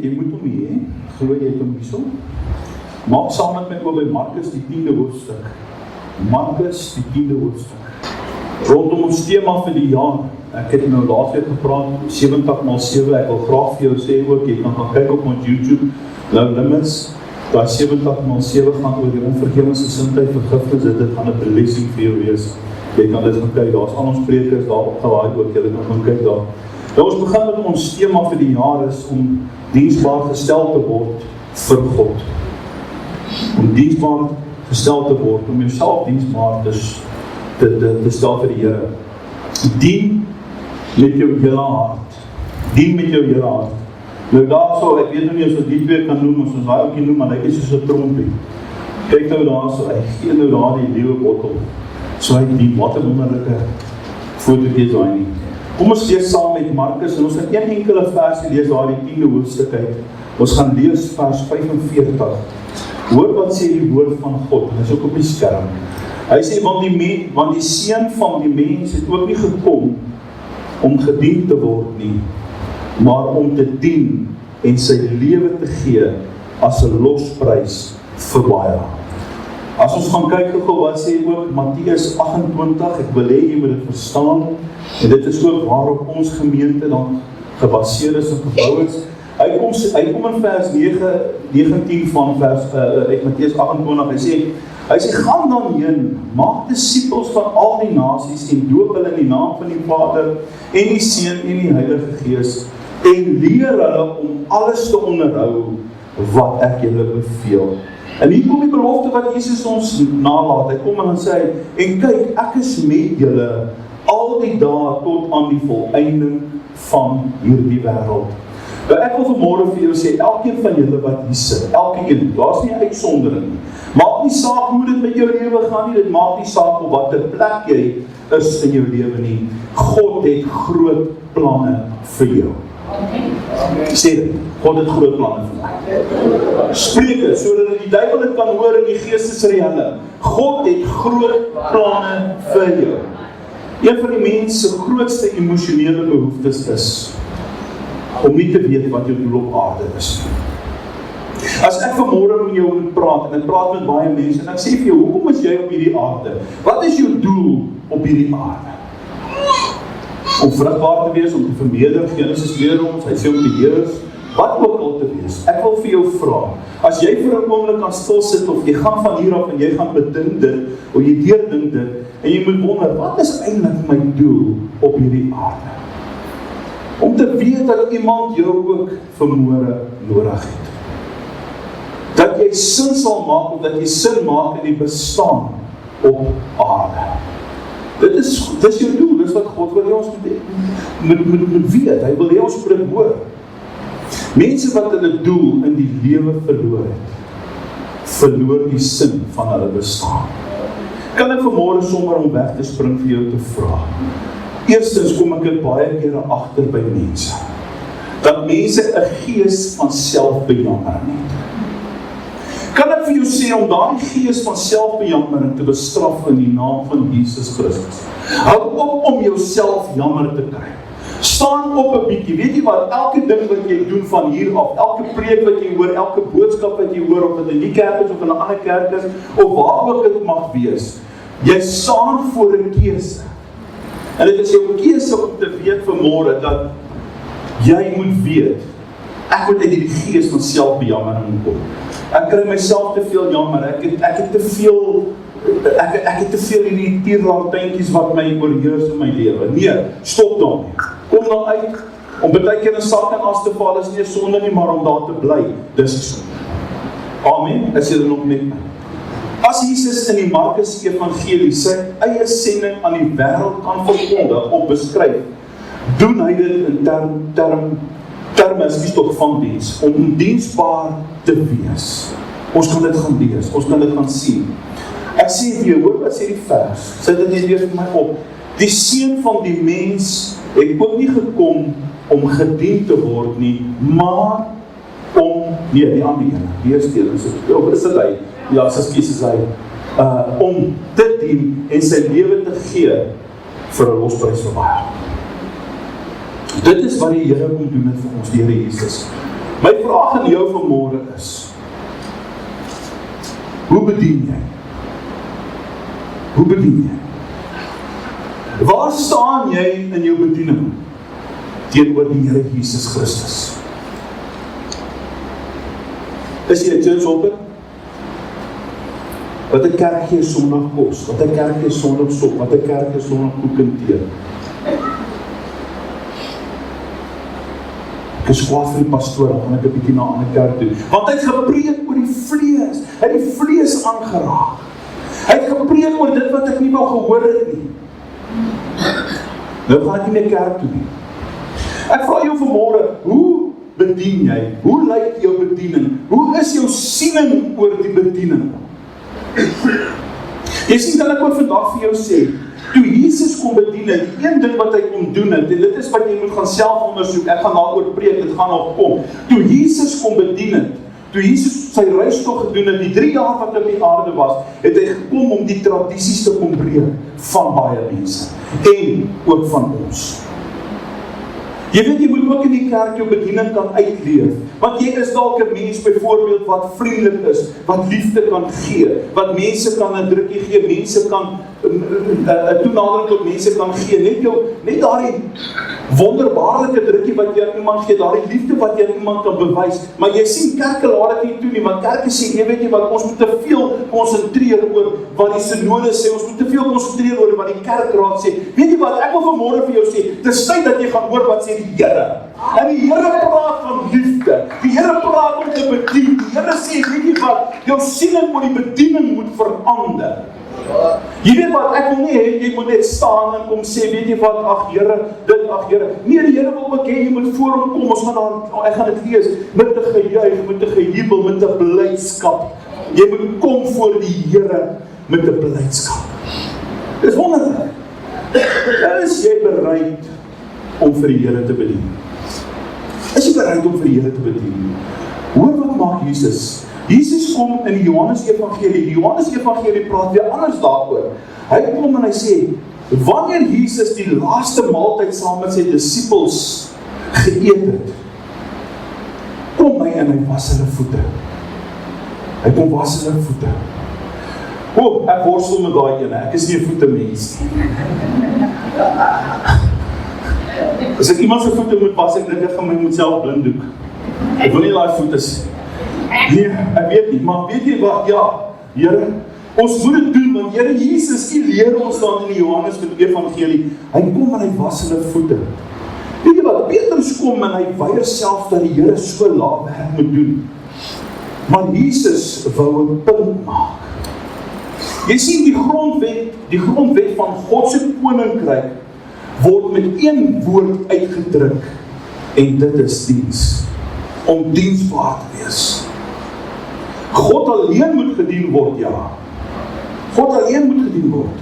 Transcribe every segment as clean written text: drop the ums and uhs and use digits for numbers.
jy moet hom hê, glo jy het hom hierso? Maak saam met my oop by Markus die 10de hoofstuk. Markus die 10de hoofstuk. Rondom ons tema vir die jaar. Ek het nou laasweek gepraat, 70x7, ek wil graag vir jou sê ook, jy kan gaan kyk op ons YouTube, No Limits, daai 70x7 gaan oor die onvergewensgesindheid, vergifnis, dit gaan 'n blessing vir jou wees. Jy kan dit gaan kyk, daar's al ons predikers daar opgelaai ook, jy kan gaan kyk daar. Nou ons begin met ons tema vir die jaar is om diensbaar gestel te word vir God. Om diensbaar gestel te word, om jouself diensbaar te stel vir die Here. Dien met jou hele hart. Dien met jou hele hart. Nou daarso, ek weet nou nie as ons die twee kan noem, as ons daai ookie noem, maar hy is soos 'n trompie. Kyk nou daarso, hy gee nou daar die leeuwe bottel. So hy dien, wat 'n wonderlike fotootjie daai nie. Kom ons lees saam met Markus, en ons gaan een enkele versie lees daar die 10de hoofstuk uit. Ons gaan lees vers 45. Hoor wat sê die woord van God, en dit is ook op die skerm. Hy sê, want die seun van die mens het ook nie gekom om gedien te word nie, maar om te dien en sy lewe te gee as 'n losprys vir baie. As ons gaan kyk gou wat sê ook Matteus 28, ek wil hê jy moet dit verstaan, en dit is ook waarop ons gemeente dan gebaseer is en gebou is. Hy kom in vers 19 van vers Matteus 28, hy sê, gaan dan heen, maak disippels van al die nasies en doop hulle in die naam van die Vader en die Seun en die Heilige Gees en leer hulle om alles te onderhou wat ek julle beveel. En hier kom die belofte wat Jesus ons nalaat. Hy kom en sê, en kyk, ek is met julle al die dae tot aan die volëinding van hierdie wêreld. Nou ek wil vanmôre vir jou sê, elkeen van julle wat hier sit, elkeen, daar's nie 'n uitsondering nie. Maak nie saak hoe dit met jou lewe gaan nie, dit maak nie saak op watter plek jy is in jou lewe nie. God het groot planne vir jou. Sê dit, God het groot planne vir my. Spreek dit, sodat die duiwel dit kan hoor in die geestesreële. God het groot planne vir jou. Een van die mens se grootste emosionele behoeftes is om nie te weet wat jou doel op aarde is. As ek vanmôre met jou moet praat, en ek praat met baie mense, en ek sê vir jou, hoekom is jy op hierdie aarde? Wat is jou doel op hierdie aarde? Om vrugbaar te wees, om te vermeerder, Genesis leer ons, hy sê om te heers, wat ook al te wees. Ek wil vir jou vra, as jy vir 'n oomblik kan stil sit, of jy gaan van hier af en jy gaan bedink dit, of jy deurdink dit, en jy moet wonder, wat is eintlik my doel op hierdie aarde? Om te weet dat iemand jou ook vanmôre nodig het. Dat jy sin sal maak, of dat jy sin maak in die bestaan op aarde. Dit is jou doel, dis wat God wil hê ons moet weet. Hy wil hê ons moet dit hoor. Mense wat hulle doel in die lewe verloor het, verloor die sin van hulle bestaan. Kan ek vanmôre sommer om weg te spring vir jou te vra? Eerstens kom ek baie kere agter by mense, dat mense 'n gees van selfbejammering het. Kan ek vir jou sê, om daardie gees van selfbejammering te bestraf in die naam van Jesus Christus? Hou op om jouself jammer te kry. Staan op 'n bietjie, weet jy wat, elke ding wat jy doen van hier af, elke preek wat jy hoor, elke boodskap wat jy hoor, of dit in die kerk is of in 'n ander kerk is, of waar ook dit mag wees, jy staan voor 'n keuse. En dit is jou keuse om te weet vanmôre dat jy moet weet, ek moet uit die gees van selfbejammering kom. Ek kry myself te veel jammer, ek het te veel hierdie tierlantjies wat my oorheers in my lewe. Nee, stop daarmee. Kom dan uit, om baie keer 'n sak en as te val is nie 'n sonde nie, maar om daar te bly, dis 'n sonde. Amen, is julle nog met my? As Jesus in die Markus Evangelie sy eie sending aan die wêreld kan verkondig of beskryf, doen hy dit in terme is toch van diens, om diensbaar te wees. Ons kan dit gaan lees, ons kan dit gaan sien. Ek sê vir jou, hoor wat sê die vers, sit dit net weer vir my op. Die seun van die mens het ook nie gekom om gedien te word nie, maar om, nee, die ander ene, die eerste ene, is dit hy, ja, is hy, om te dien en sy lewe te gee vir 'n losprys vir baie. Dit is wat die Here kom doen met vir ons, die Here Jesus. My vraag aan jou vanmôre is, hoe bedien jy? Hoe bedien jy? Waar staan jy in jou bediening teenoor die Here Jesus Christus? Is jy 'n churchhopper? Wat 'n kerk gee Sondag kos, wat 'n kerk gee Sondag sop, wat 'n kerk gee Sondag koek en tee? Ek is kwaad vir die pastoor, dan gaan ek 'n bietjie na 'n ander kerk toe. Want hy het gepreek oor die vlees. Hy het die vlees aangeraak. Hy het gepreek oor dit wat ek nie wou gehoor het nie. Nou gaan ek nie meer kerk toe nie. Ek vra jou vanmôre, hoe bedien jy? Hoe lyk jou bediening? Hoe is jou siening oor die bediening? Jy sien, kan ek ook vandag vir jou sê, toe Jesus kom bedien het, die een ding wat hy kom doen het, en dit is wat jy moet gaan self ondersoek, ek gaan daaroor preek, dit gaan nog kom. Toe Jesus kom bedien het, toe Jesus sy reistog gedoen het, die 3 jaar wat hy op die aarde was, het hy gekom om die tradisies te kom breek van baie mense, en ook van ons. Jy weet, jy moet ook in die kerk jou bediening kan uitleef, want jy is dalk 'n mens byvoorbeeld wat vriendelik is, wat liefde kan gee, wat mense kan 'n drukkie gee, mense kan 'n toenadering tot mense kan gee, net daardie wonderbaarlike drukkie wat jy aan iemand gee, daardie liefde wat jy aan iemand kan bewys, maar jy sien kerke laat dit nie toe nie, want kerke sê, jy weet jy wat, ons moet te veel konsentreer oor wat die synode sê, ons moet te veel konsentreer oor wat die kerkraad sê. Weet jy wat, ek wil vanmôre vir jou sê, dis tyd dat jy gaan hoor wat sê die Here. En die Here praat van liefde. Die Here praat om te bedien. Die Here sê, weet jy wat, jou siening oor die bediening moet verander. Jy weet wat, ek wil nie hê, jy moet net staan en kom sê, weet jy wat, ag Here, dit, ag Here. Nee, die Here wil ook hê, jy moet voor hom kom, ons gaan daar, ek gaan dit lees, met 'n gejuig, met 'n gejubel, met 'n blydskap. Jy moet kom voor die Here met 'n blydskap. Dis wonderlik. Is jy bereid om vir die Here te bedien? Is jy bereid om vir die Here te bedien? Hoor wat maak Jesus? Jesus kom in die Johannes Evangelie. Die Johannes Evangelie praat weer anders daaroor. Hy kom en hy sê, wanneer Jesus die laaste maaltyd saam met sy disippels geëet het, kom hy en hy was hulle voete. Hy kom was hulle voete. Ek worstel met daai ene, ek is nie 'n voete mens nie. As ek iemand se voete moet was, ek dink ek gaan my moet self blind doek. Ek wil nie daai voete sien. Nee, ek weet nie, maar weet jy wat? Ja, Here, ons moet dit doen, want Here Jesus, U leer ons dan in die Johannes Evangelie. Hy kom en hy was hulle voete. Weet jy wat? Petrus kom en hy weier self dat die Here so laat werk moet doen. Maar Jesus wou 'n punt maak. Jy sien die grondwet van God se koninkryk word met een woord uitgedruk, en dit is diens. Om diensbaar te wees. God alleen moet gedien word, ja. God alleen moet gedien word.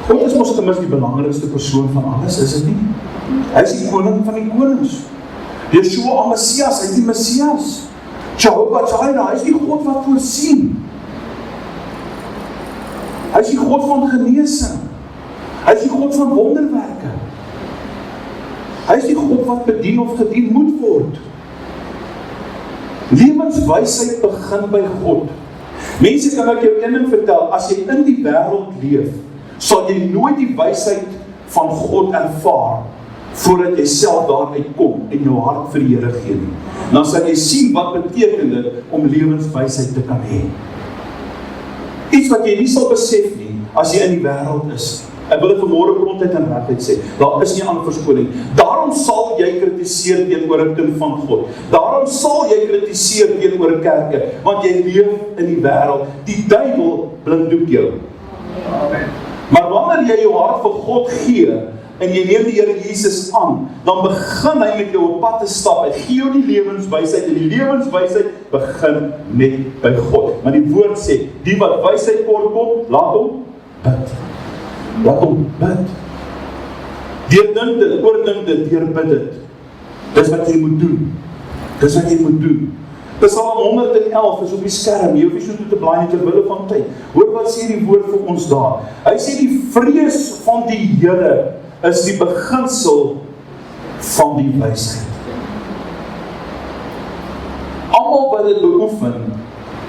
God is mos ten minste die belangrikste persoon van alles, is dit nie? Hy is die koning van die konings. Yeshua, Messias, hy is die Messias. Jehovah Jireh, hy is die God wat voorsien. Hy is die God van genesing. Hy is die God van wonderwerke. Hy is die God wat bedien of gedien moet word. Lewenswysheid begin by God. Mense, kan ek jou een ding vertel, as jy in die wêreld leef, sal jy nooit die wysheid van God ervaar, voordat jy self daaruit kom en jou hart vir die Here gee nie. Dan sal jy sien wat beteken dit om lewenswysheid te kan hê. Iets wat jy nie sal besef nie, as jy in die wêreld is. Ek wil dit vanmôre grondheid en regheid sê, daar is nie ander verskoning. Daarom sal jy kritiseer teenoor 'n kind van God. Daarom sal jy kritiseer teenoor kerke, want jy leef in die wêreld. Die duiwel blinddoek jou. Amen. Maar wanneer jy jou hart vir God gee, en jy neem die Here Jesus aan, dan begin hy met jou op pad te stap. Hy gee jou die lewenswysheid, en die lewenswysheid begin net by God. Maar die woord sê, die wat wysheid kort kom, laat hom bid. Laat hom bid. Deurdink dit, oordink dit, deurbid dit. Dis wat jy moet doen. Dis wat jy moet doen. Psalm 111 is op die skerm, jy hoef nie so toe te blaai nie terwille van tyd. Hoor wat sê die woord vir ons daar. Hy sê die vrees van die Here is die beginsel van die wysheid.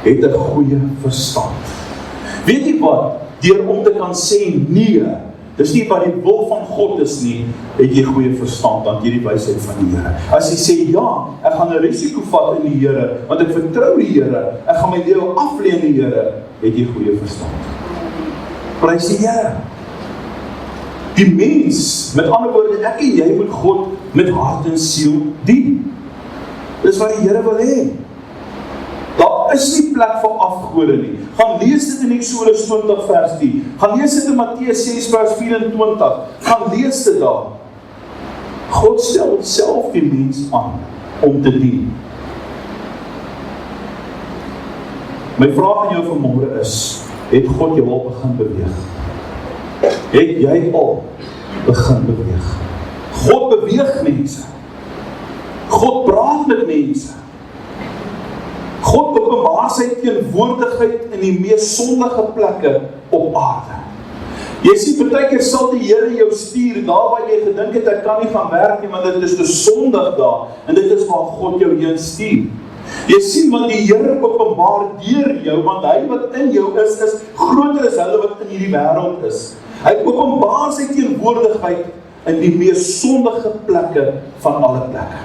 het 'n goeie verstand. Weet jy wat? Deur om te kan sê nee, dis nie wat die wil van God is nie, het jy goeie verstand, want jy die wysheid van die Here. As jy sê ja, ek gaan 'n risiko vat in die Here, want ek vertrou die Here, ek gaan my lewe aflê in die Here, het jy goeie verstand. Prys die Here. Die mens, met ander woorde, ek en jy moet God met hart en siel dien. Dis wat die Here wil hê. Daar is nie plek vir afgode nie. Gaan lees dit in Eksodus 20 vers 10. Gaan lees dit in Matteus 6 vers 24. Gaan lees dit daar. God stel self die mens aan om te dien. My vraag aan jou vanmôre is, het God jou al begin beweeg? Het jy al begin beweeg? God beweeg mense. God praat met mense. God openbaar sy teenwoordigheid in die mees sondige plekke op aarde. Jy sien, partykeer sal die Here jou stuur, daar waar jy gedink het, ek kan nie gaan werk nie, want dit is te sondig daar, en dit is waar God jou heen stuur. Jy sien, want die Here openbaar deur jou, want hy wat in jou is groter as hulle wat in hierdie wêreld is. Hy openbaar sy teenwoordigheid in die mees sondige plekke van alle plekke.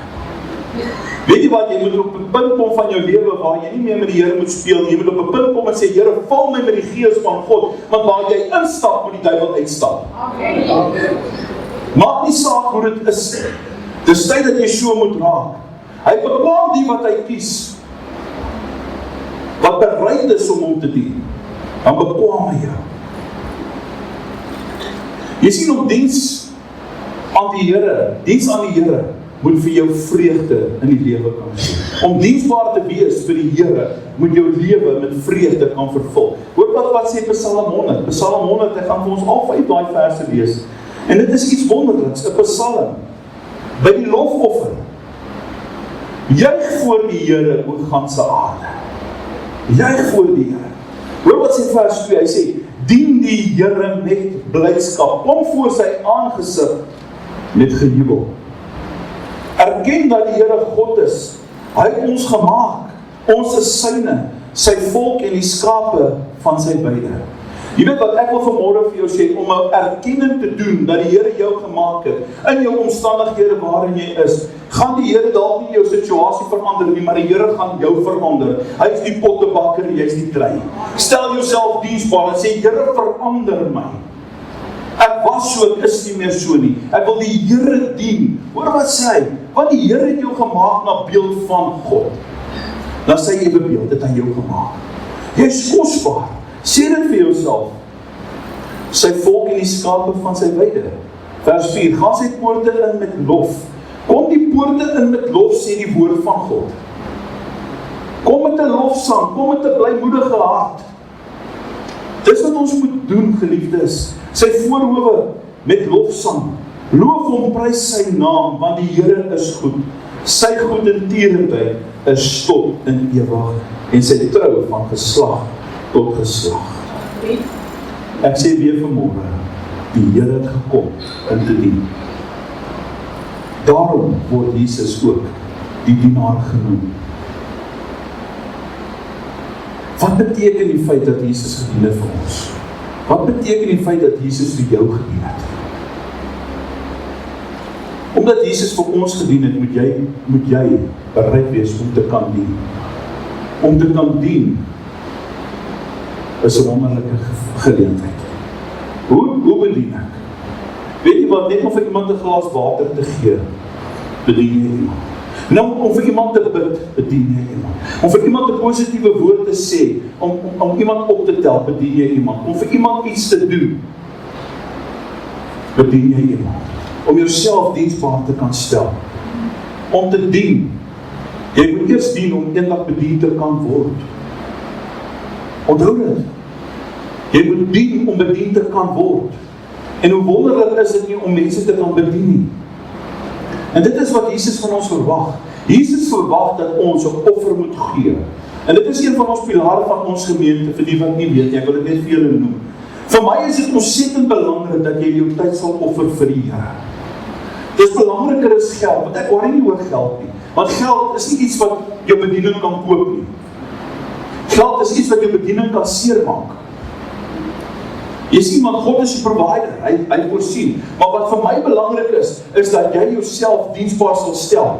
Weet jy wat, jy moet op 'n punt kom van jou lewe waar jy nie meer met die Here moet speel nie. Jy moet op 'n punt kom en sê, Here, vul my met die gees van God, want waar jy instap, moet die duiwel uitstap. Maak nie saak hoe dit is. Dis tyd dat jy so moet raak. Hy bepaal die wat hy kies, wat bereid is om hom te dien. Dan bekwam hy jou. Jy sien, om diens aan die Here, moet vir jou vreugde in die lewe kan gee. Om diensbaar te wees vir die Here, moet jou lewe met vreugde kan vervul. Hoor wat sê Psalm 100. Psalm 100, ek gaan vir ons al 5 daai verse lees. En dit is iets wonderliks, 'n psalm, by die lofoffer. Juig voor die Here, o ganse aarde. Juig voor die Here. Hoor wat sê vers 2, hy sê, dien die Here met blydskap, kom voor sy aangesig met gejubel. Erken dat die Here God is. Hy het ons gemaak. Ons is syne, sy volk en die skape van sy weide. Jy weet wat ek wil vanmôre vir jou sê, om 'n erkenning te doen dat die Here jou gemaak het, in jou omstandighede waarin jy is, gaan die Here dalk nie jou situasie verander nie, maar die Here gaan jou verander. Hy is die pottebakker, jy is die klei. Stel jouself diensbaar en sê, Here, verander my. Ek was so, ek is nie meer so nie. Ek wil die Here dien. Hoor wat sê hy? Want die Here het jou gemaak na beeld van God. Na sy ewebeeld het hy jou gemaak. Jy is kosbaar. Sê dit vir jouself. Sy volk en die skape van sy weide. Vers 4. Gaan sy poorte in met lof. Kom die poorte in met lof, sê die woord van God. Kom met 'n lofsang, kom met 'n blymoedige hart. Dis wat ons moet doen, geliefdes. Sy voorhoewe met lofsang. Loof hom, prys sy naam, want die Here is goed. Sy goedertierenheid is tot in ewig, en sy trou van geslag tot geslag. Ek sê weer vanmôre, die Here het gekom om te dien. Daarom word Jesus ook die dienaar genoem. Wat beteken die feit dat Jesus gedien het vir ons? Wat beteken die feit dat Jesus vir jou gedien het? Omdat Jesus vir ons gedien het, moet jy bereid wees om te kan dien. Om te kan dien is 'n wonderlike geleentheid. Hoe bedien ek? Weet jy wat, net om vir iemand 'n glas water te gee, bedien jy iemand. Nou, om vir iemand te bid, bedien jy iemand. Om vir iemand 'n positiewe woord te sê, om iemand op te tel, bedien jy iemand. Om vir iemand iets te doen, bedien jy iemand. Om jouself diensbaar te kan stel. Om te dien. Jy moet eers dien om eendag bedien te kan word. Onthou dit. Jy moet dien om bedien te kan word. En hoe wonderlik is dit nie om mense te kan bedien nie. En dit is wat Jesus van ons verwag. Jesus verwag dat ons 'n offer moet gee. En dit is een van ons pilare van ons gemeente, vir die wat nie weet nie, ek wil dit net vir julle noem. Vir my is dit ontsettend belangrik dat jy jou tyd sal offer vir die Here. Dis belangriker as geld, want ek worry nie oor geld nie. Want geld is nie iets wat jou bediening kan koop nie. Geld is iets wat jou bediening kan seermaak. Jy sien, want God is die provider, hy voorsien. Maar wat vir my belangrik is dat jy jouself diensbaar sal stel.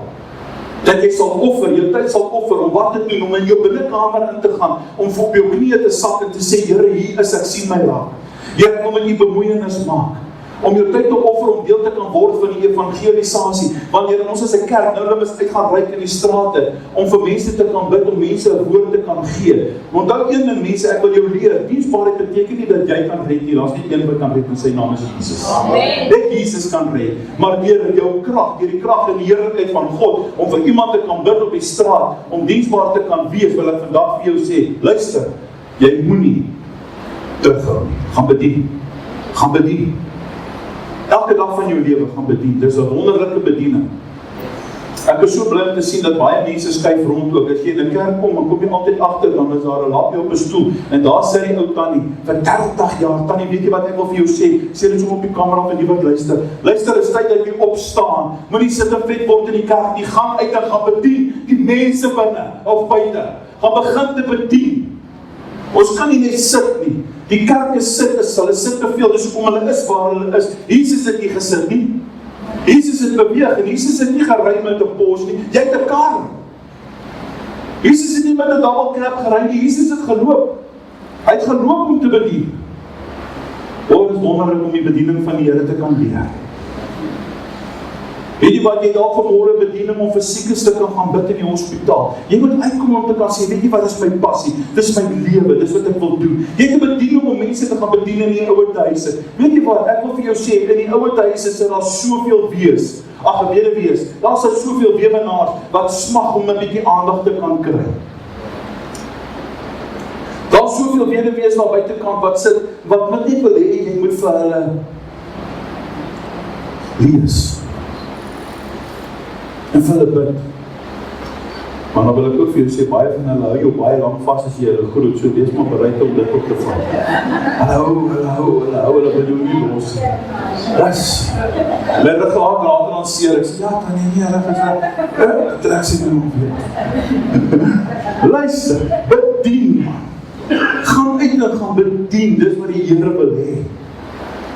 Dat jy sal offer, jou tyd sal offer, om wat te doen, om in jou binnekamer in te gaan, om op jou knieë te sak en te sê, Here, hier is ek, sien my raak. Here, ek wil met u bemoeienis maak. Om jou tyd te offer, om deel te kan word van die evangelisasie. Want Here, ons is 'n kerk, nou hulle moet uitgaan ryk in die strate, om vir mense te kan bid, om mense 'n woord te kan gee. Onthou een ding, mense, ek wil jou leer, diensbaarheid beteken nie dat jy kan red nie, daar's nie een wat kan red, en sy naam is Jesus. Amen. Net Jesus kan red, maar deur jou krag, deur die krag en die heerlikheid van God, om vir iemand te kan bid op die straat, om diensbaar te kan wees, wil ek vandag vir jou sê, luister, jy moenie terughou nie, gaan bedien. Elke dag van jou lewe gaan bedien, dis 'n wonderlike bediening. Ek is so bly om te sien dat baie mense skuif rond ook, as jy in 'n kerk kom, dan kom jy altyd agter, dan is daar 'n lappie op 'n stoel, en daar sit die ou tannie, vir 30 jaar, tannie, weet jy wat ek wil vir jou sê dit so op die kamera vir die wat luister, is tyd dat jy opstaan, moenie sit en vet word in die kerk, die gaan uit en gaan bedien, die mense binne, of buite, gaan begin te bedien. Ons kan nie net sit nie. Die kerk is hulle sit te veel, dis hoekom hulle is waar hulle is. Jesus het nie gesit nie. Jesus het beweeg, en Jesus het nie gery met 'n pos nie. Jy het 'n kar. Jesus het nie met 'n double cab gery nie, Jesus het geloop. Hy het geloop om te bedien. Dit is wonderlik om die bediening van die Here te kan leer. Weet jy wat, jy dalk vanmôre bediening om vir siekes te kan gaan bid in die hospitaal. Jy moet uitkom om te kan sê, weet jy wat is my passie? Dis my lewe, dis wat ek wil doen. Jy het 'n bediening om mense te gaan bedien in die ouer huise. Weet jy wat, ek wil vir jou sê, in die ouer huise is daar soveel wees. Daar's soveel weewenaars wat smag om 'n bietjie aandag te kan kry. Daar's soveel weduwees daar buitekant wat sit, wat net wil hê, jy moet vir hulle lees. En vir hulle bid. Maar dan wil ek ook vir jou sê, baie van hulle hou jou baie lang vas as jy hulle groet, so wees maar bereid om dit op te vat. Hulle wil jou nie los. Dis. Let ek gehad later aan seer, ek sê, ja, tannie, nie, reg is trek sy toe weer. Luister, bedien, man. Gaan uit en gaan bedien, dis wat die Here wil hê.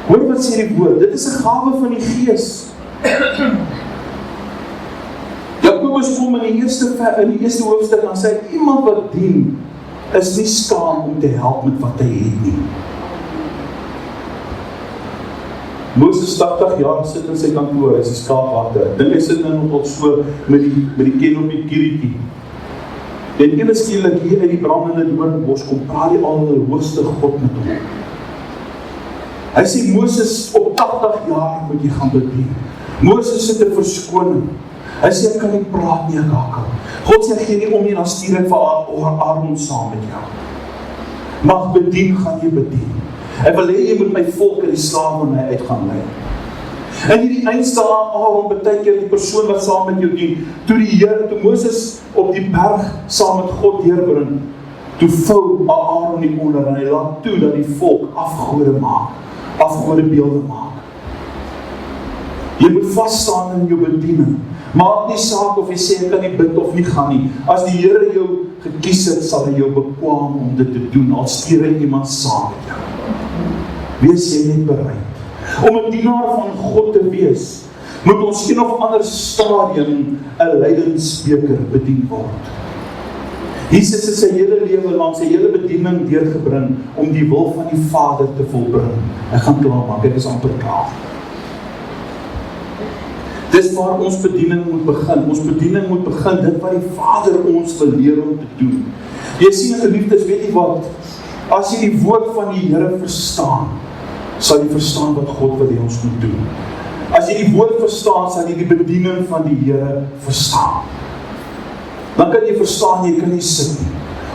Hoor wat sê die woord, dit is 'n gawe van die Gees. Jakobus kom in die eerste hoofstuk en sê, iemand wat dien, is nie skaam om te help met wat hy het nie. Moses 80 jaar sit in sy kantoor, hy is die skaapwagter. Ek dink hy sit nou nog so met die ken op die kirietjie. En ewe skielik hier uit die brandende doornbos kom praat die Allerhoogste God met hom. Hy sê, Moses, op 80 jaar moet jy gaan bedien. Moses sit 'n verskoning. Hy sê, ek kan nie praat nie, ek hakkel. God sê, gee nie om nie, dan stuur ek vir Aaron saam met jou. Mag bedien, gaan jy bedien. Hy wil hê, jy moet my volk in die slavernij uit gaan lei. En hierdie eindste Aaron, baie keer die persoon wat saam met jou dien, toe Moses op die berg saam met God deurbring, toe vou Aaron die onder, en hy laat toe dat die volk afgode maak, afgodebeelde maak. Jy moet vasstaan in jou bediening. Maak nie saak of jy sê, ek kan nie bid of nie gaan nie. As die Here jou gekies het, sal hy jou bekwam om dit te doen, al stuur hy iemand saam met jou. Wees jy net bereid. Om 'n dienaar van God te wees, moet ons een of ander stadium 'n lydensbeker bedien word. Jesus het sy hele lewe lang, sy hele bediening deurgebring, om die wil van die Vader te volbring. Ek gaan klaar maak, ek is amper klaar. Dis waar ons bediening moet begin. Ons bediening moet begin, dit wat die Vader ons wil leer om te doen. Jy sien, geliefdes, weet jy wat? As jy die woord van die Here verstaan, sal jy verstaan wat God wil hê ons moet doen. As jy die woord verstaan, sal jy die bediening van die Here verstaan. Dan kan jy verstaan, jy kan nie sit nie.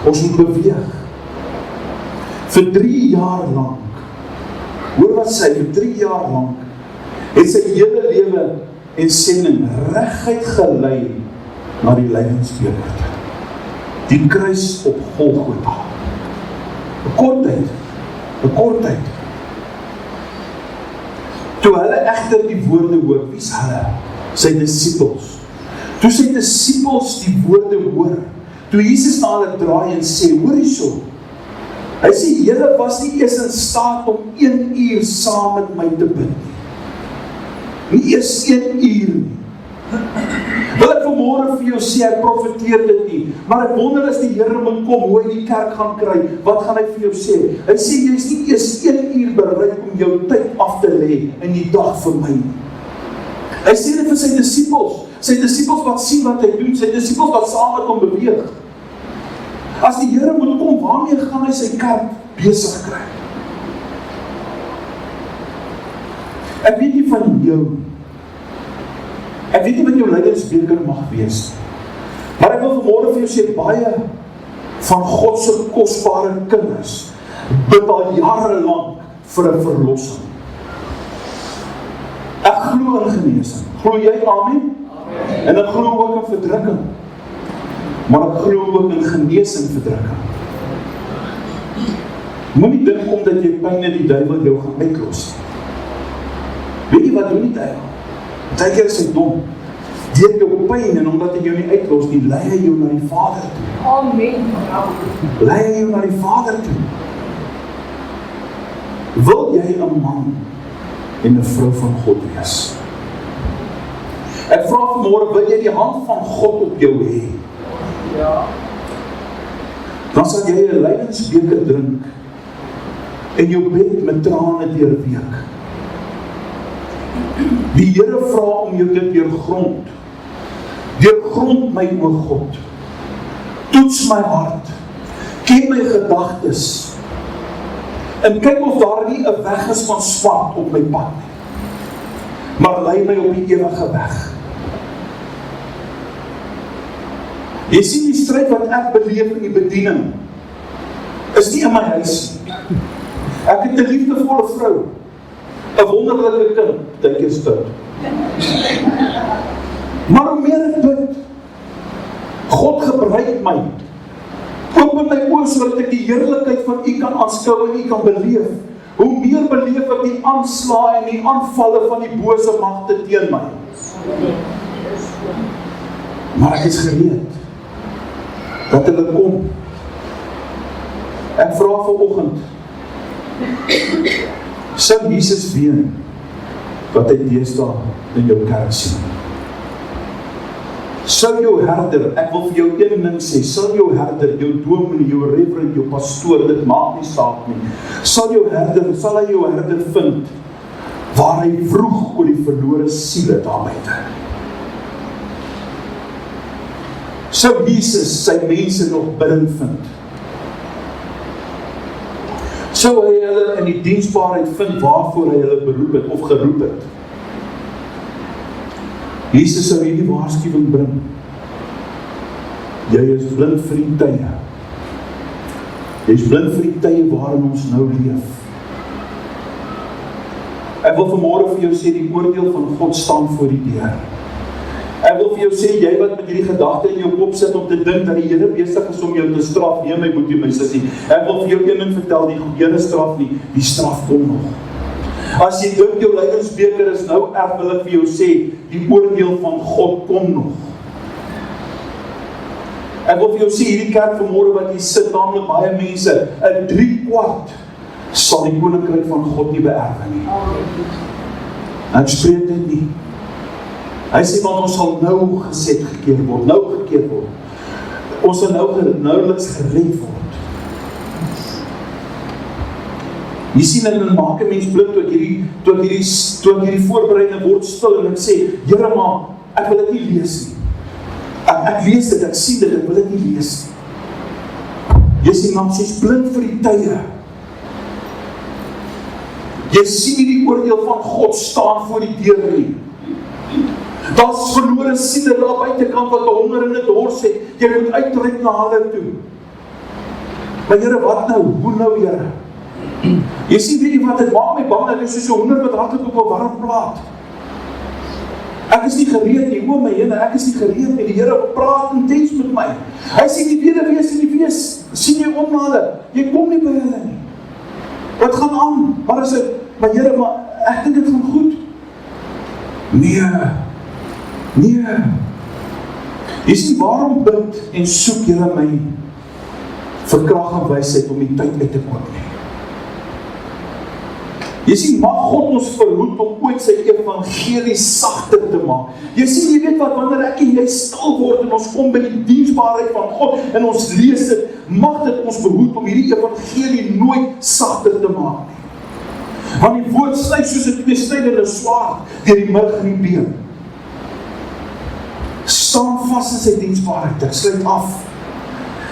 Ons moet beweeg. Vir 3 jaar lank, hoor wat sê, vir 3 jaar lank, het sy hele lewe en sending reguit gelei na die lydensbeker. Die kruis op Golgotha. 'n kort tyd. Toe hulle egter die woorde hoor, wie is hulle? Sy disippels. Toe sy disippels die woorde hoor, toe Jesus na hulle draai en sê, hoor hierso, hy sê, julle was nie eers in staat om 1 uur saam met my te bid nie. Nie eers 1 uur nie. Wil ek vanmôre vir jou sê, ek profeteer dit nie, maar ek wonder as die Here moet kom, hoe hy die kerk gaan kry, wat gaan hy vir jou sê? Hy sê, jy is nie eers 1 uur bereid om jou tyd af te lê in die dag vir my nie. Hy sê dit vir sy disippels wat sien wat hy doen, sy disippels wat saam met hom beweeg. As die Here moet kom, waarmee gaan hy sy kerk besig kry? Ek weet nie van jou, ek weet nie wat jou lydingsbeker mag wees, maar ek wil vanmôre vir jou sê, baie van God se kosbare kinders bid al jare lank vir 'n verlossing. Ek glo in genesing. Glo jy, amen? En ek glo ook in verdrukking. Maar ek glo ook in genesing verdrukking. Moenie dink omdat jy pyn het die duiwel jou gaan uitlos. Weet jy wat doen die duiwel? Baie keer is hy dom. Deur jou pyn en omdat hy jou nie uitlos nie, lei hy jou na die Vader toe. Amen. Lei hy jou na die Vader toe. Wil jy 'n man en 'n vrou van God wees? Ek vra vanmôre, wil jy die hand van God op jou hê? Ja. Dan sal jy 'n lydingsbeker drink en jou bed met trane deurweek. Die Here vra om jou dit deurgrond. Deurgrond my, o God. Toets my hart. Ken my gedagtes. En kyk of daar nie 'n weg is van swart op my pad nie. Maar lei my op die ewige weg. Jy sien die stryd wat ek beleef in die bediening, is nie in my huis nie. Ek het 'n liefdevolle vrou, 'n wonderlike kind, dink jy stout. Maar hoe meer ek bid, God gebruik my. Open my oë sodat ek die heerlikheid van U kan aanskou en U kan beleef. Hoe meer beleef ek die aanslae en die aanvalle van die bose magte teen my. Maar ek is gereed dat hulle kom. Ek vra vanoggend, sal Jesus ween wat hy deesdae in jou kerk sien? Sal jou herder, ek wil vir jou een ding sê, sal jou herder, jou dominee, jou reverend, jou pastoor, dit maak nie saak nie, sal hy jou herder vind, waar hy vroeg oor die verlore siele daar buite. Sou Jesus sy mense nog biddend vind? Sou hy hulle in die diensbaarheid vind waarvoor hy hulle beroep het of geroep het? Jesus sou hierdie waarskuwing bring. Jy is blind vir die tye. Jy is blind vir die tye waarin ons nou leef. Ek wil vanmôre vir jou sê, die oordeel van God staan voor die deur. Ek wil vir jou sê, jy wat met hierdie gedagte in jou kop sit om te dink dat die Here besig is om jou te straf, nee my boetie, my sussie, ek wil vir jou een ding vertel, die Here straf nie, die straf kom nog. As jy dink jou lydingsbeker is nou erg, wil ek vir jou sê, die oordeel van God kom nog. Ek wil vir jou sê, hierdie kerk vanmôre wat hier sit, naamlik baie mense, 'n 3/4 sal die koninkryk van God nie beerwe nie. Ek spreek dit nie. Hy sê, want ons sal nou gekeer word. Ons sal nouweliks gered word. Jy sien, en maak 'n mens blind, toe ek hierdie voorbereiding word stil, en ek sê, Here maar, ek wil dit nie lees nie. Ek lees dit, ek sien dit, ek wil dit nie lees nie. Jy sien, man, sy is blind vir die tye. Jy sien die oordeel van God staan voor die deur nie. Daar's verlore siele daar buitekant wat honger en 'n dors het. Jy moet uitreik na hulle toe. Maar Here, wat nou? Hoe nou, Here? Jy sien, weet jy wat, dit maak my bang, ek is soos 'n honder wat hardloop op 'n warm plaat. Ek is nie gereed nie, o my Here, ek is nie gereed nie. Die Here praat intens met my. Hy sê, die weduwees en die wees, sien jy om na hulle, jy kom nie by hulle nie. Wat gaan aan? Maar as ek, maar Here, maar ek dink dit gaan goed. Nee. Jy sien, waarom bid en soek Here my vir krag en wysheid om die tyd uit te koop nie? Jy sien, mag God ons verhoed om ooit sy evangelie sagter te maak. Jy sien, jy weet wat, wanneer ek en jy stil word en ons kom by die diensbaarheid van God en ons lees dit, mag dit ons behoed om hierdie evangelie nooit sagter te maak nie. Want die woord sny soos 'n tweesnydende swaard deur die murg en die been. Staan vas in sy diensbaarheid, ek sluit af.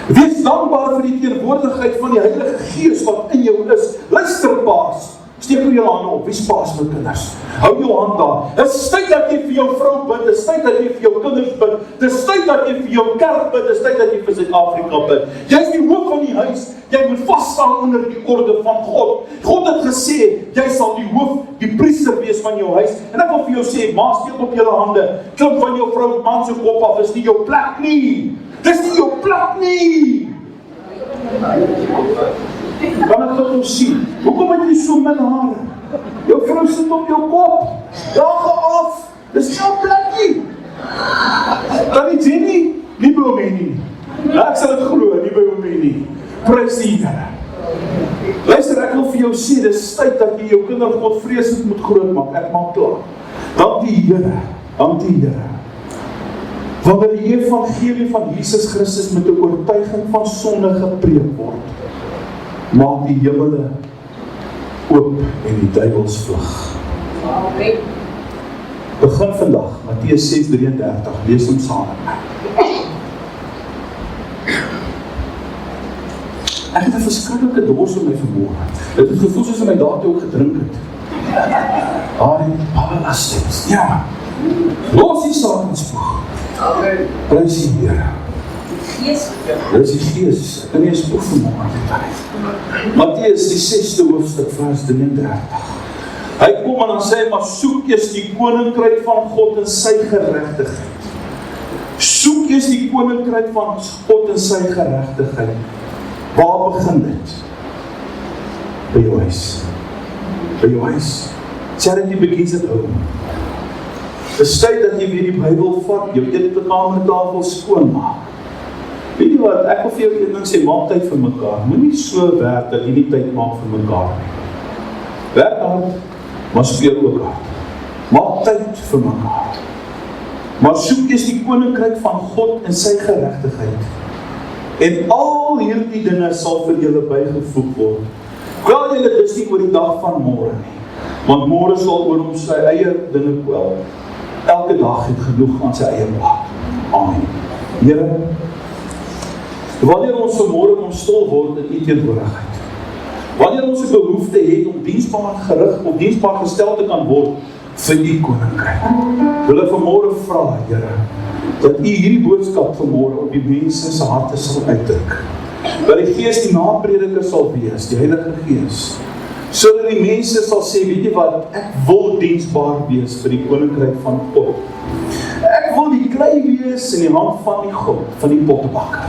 Wees dankbaar vir die teenwoordigheid van die Heilige Gees wat in jou is. Luister, paas. Steek jou hande op, wie is paas my kinders? Hou jou hand daar. Dit is tyd dat jy vir jou vrou bid, dit is tyd dat jy vir jou kinders bid, dit is tyd dat jy vir jou kerk bid, dit is tyd dat jy vir Suid-Afrika bid. Jy is die hoof van die huis, jy moet vasstaan onder die orde van God. God het gesê, jy sal die hoof, die priester wees van jou huis. En ek wil vir jou sê, ma, steek op jou hande, klip van jou vrou man se kop af, dis nie jou plek nie. Dis nie jou plek nie. Kan ek dit ons sien? Hoekom het jy so min hare? Jou vrou sit op jou kop. Daag af. Dis nie jou plek nie. Kan jy sien nie? Nie by hom nie. Ja, ek sal dit glo, nie by hom nie. Prys die Here. Luister, ek wil vir jou sê, dis tyd dat jy jou kinder Godvreesend moet grootmaak. Ek maak klaar. Dank die Here. Dank die Here. Wanneer die evangelie van Jesus Christus met 'n oortuiging van sonde gepreek word, maak die hemele oop en die duiwels vlug. Amen. Begin vandag, Matteus 6:33, lees hom saam met my. Ek het 'n verskriklike dors in my vermoë. Dit het gevoel soos in my dae toe ook gedrink het. Die babbelastings, ja. Los die Satanspoeg. Amen. Prys die Here. Dis die Gees, ek kan nie 'n spoeg vermoë dit. Matteus die 6de hoofstuk vers 33. Hy kom en dan sê hy, maar soek eers die koninkryk van God en sy geregtigheid. Soek eers die koninkryk van God en sy geregtigheid. Waar begin dit? By jou huis. By jou huis. Charity begins at home. Dis tyd dat jy weer die Bybel vat, jou eetkamertafel skoonmaak. Weet jy wat, ek wil vir jou een ding sê, maak tyd vir mekaar. Moenie so werk dat jy nie tyd maak vir mekaar nie. Werk hard, maar speel ook hard. Maak tyd vir mekaar. Maar soek eers die koninkryk van God en sy geregtigheid. En al hierdie dinge sal vir julle bygevoeg word. Kwel julle dis nie oor die dag van môre nie. Want môre sal oor hom sy eie dinge kwel. Elke dag het genoeg aan sy eie pad. Amen. Here, wanneer ons vanmôre kom stil word in u teenwoordigheid, wanneer ons 'n behoefte het om diensbaar gerig of diensbaar gestel te kan word vir u koninkryk, wil ek vanmôre vra, Here, dat u hierdie boodskap vanmôre op die mense se harte sal uitdruk. Dat die Gees die naprediker sal wees, die Heilige Gees, sodat die mense sal sê, weet jy wat, ek wil diensbaar wees vir die koninkryk van God. Ek wil die klei wees in die hand van die God, van die pottebakker.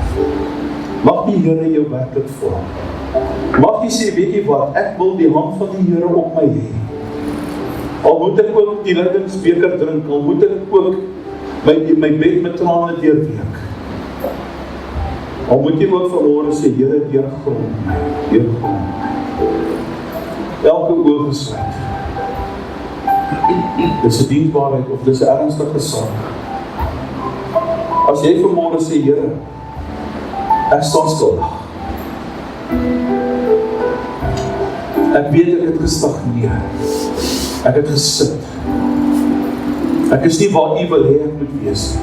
Mag die Here jou werklik vorm. Mag jy sê, weet jy wat, ek wil die hand van die Here op my hê. Al moet ek ook die reddingsbeker drink, al moet ek ook my bed met trane deurweek. Al moet jy ook vanmôre sê, Here, deurgrond my, deurgrond my. Elke oog gesluit. Dis 'n diensbaarheid of dis 'n ernstige saak. As jy vanmôre sê, Here, ek staan skuldig. Ek weet ek het gestagneer. Ek het gesit. Ek is nie waar u wil hê ek moet wees.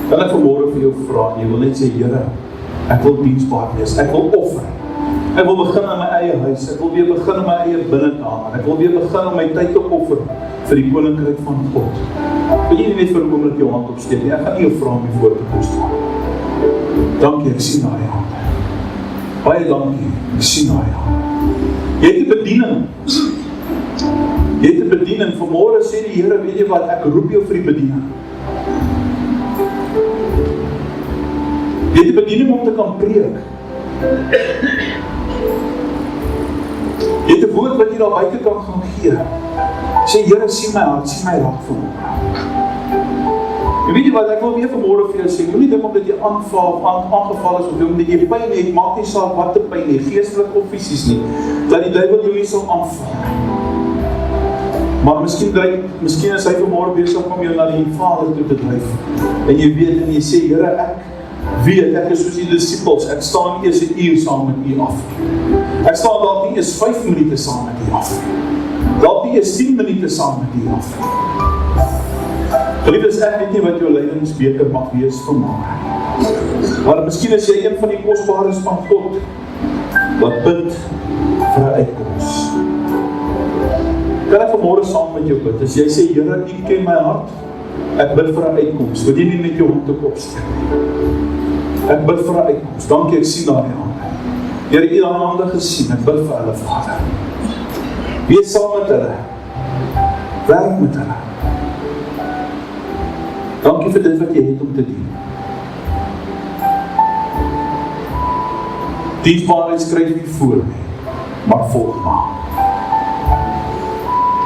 Kan ek vanmôre vir jou vra, jy wil net sê, Here, ek wil diensbaar wees, ek wil offer. Ek wil begin in my eie huis, ek wil weer begin in my eie binnekamer, ek wil weer begin om my tyd te offer vir die koninkryk van God. Wil jy nie net vir 'n oomblik jou hand opsteek nie? Ek gaan nie jou vra om die voor te kom staan. Dankie, ek sien daai hand. Baie dankie, ek sien daai hand. Jy het 'n bediening. Jy het 'n bediening. Vanmôre sê die Here, weet jy wat, ek roep jou vir die bediening. Jy het 'n bediening om te kan preek. Jy het 'n woord wat jy daar buite kan gaan gee. Sê, Here, sien my hart, sien my raak vanmôre. En weet jy wat, ek wil weer vanmôre vir jou sê, moenie dink omdat jy aangeval is, of omdat jy pyn het, maak nie saak wat die pyn het, geestelik of fisies nie, dat die duiwel jou nie sal aanval. Maar miskien is hy vanmôre besig om jou na die Vader toe te dryf. En jy weet en jy sê, Here, ek weet, ek is soos die disciples, ek staan nie eers 'n uur saam met u af. Ek staan dalk nie eers 5 minute saam met u af. Dalk nie eers 10 minute saam met u af. Geliefdes, ek weet nie wat jou lydingsbeker mag wees vanmôre. Maar miskien is jy een van die kosbares van God, wat bid vir 'n uitkoms. Kan ek vanmôre saam met jou bid? As jy sê, Here, u ken my hart, ek bid vir 'n uitkoms. Wil jy nie met jou hand op opsteek nie? Ek bid vir 'n uitkoms. Dankie, ek sien daar die hande. Here, u het hande gesien, ek bid vir hulle, Vader. Wees saam met hulle. Werk met hulle. Dankie vir dit wat jy het om te dien. Dienstbaarheid skryf nie voor nie, maar volg na.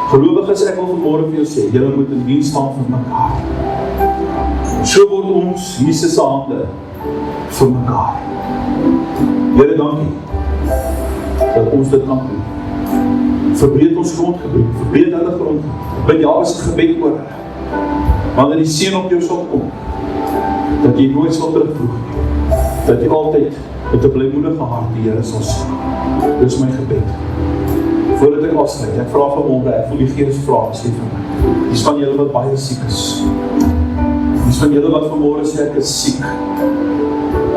Gelowiges, ek wil vanmôre vir jou sê, julle moet in diens staan vir mekaar. So word ons Jesus se hande vir mekaar. Here, dankie dat ons dit kan doen. Verbreed ons grondgebied, verbreed hulle grondgebied. Bid Jabes se gebed oor hulle. Wanneer die seën op jou sal kom, dat jy nooit sal terugvloeg nie, dat jy altyd met 'n blymoedige hart die Here sal sien. Dis my gebed. Voordat ek afsluit, ek vra vanmôre, ek voel die Gees vra, sê vir my. Dis van julle wat baie siek is. Dis van julle wat vanmôre sê ek is siek.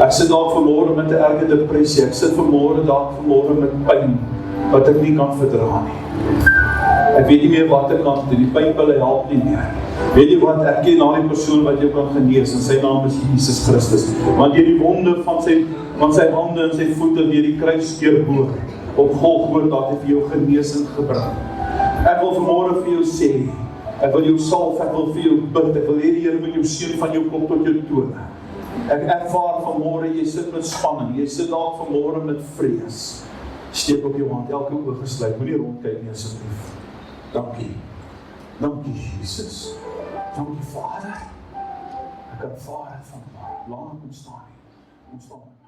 Ek sit dalk vanmôre met 'n erge depressie. Ek sit vanmôre vanmôre met pyn wat ek nie kan verdra nie. Ek weet nie meer wat ek kan doen. Die pynpille help nie meer. Weet jy wat, ek ken na die persoon wat jou kan genees en sy naam is Jesus Christus. Want deur die wonde van sy hande en sy voete deur die kruis deurboor op Golgotha het hy vir jou genesing gebring. Ek wil vanmôre vir jou sê, ek wil jou salf, ek wil vir jou bid, ek wil hê die Here moet jou seën van jou kop tot jou tone. Ek ervaar vanmôre, jy sit met spanning, jy sit dalk vanmôre met vrees. Steek op jou hand, elke oog gesluit, moenie rondkyk nie asseblief. Dankie. Dankie Jesus. Dankie Vader. Ek kan Vader van laat kom staan nie. Kom staan.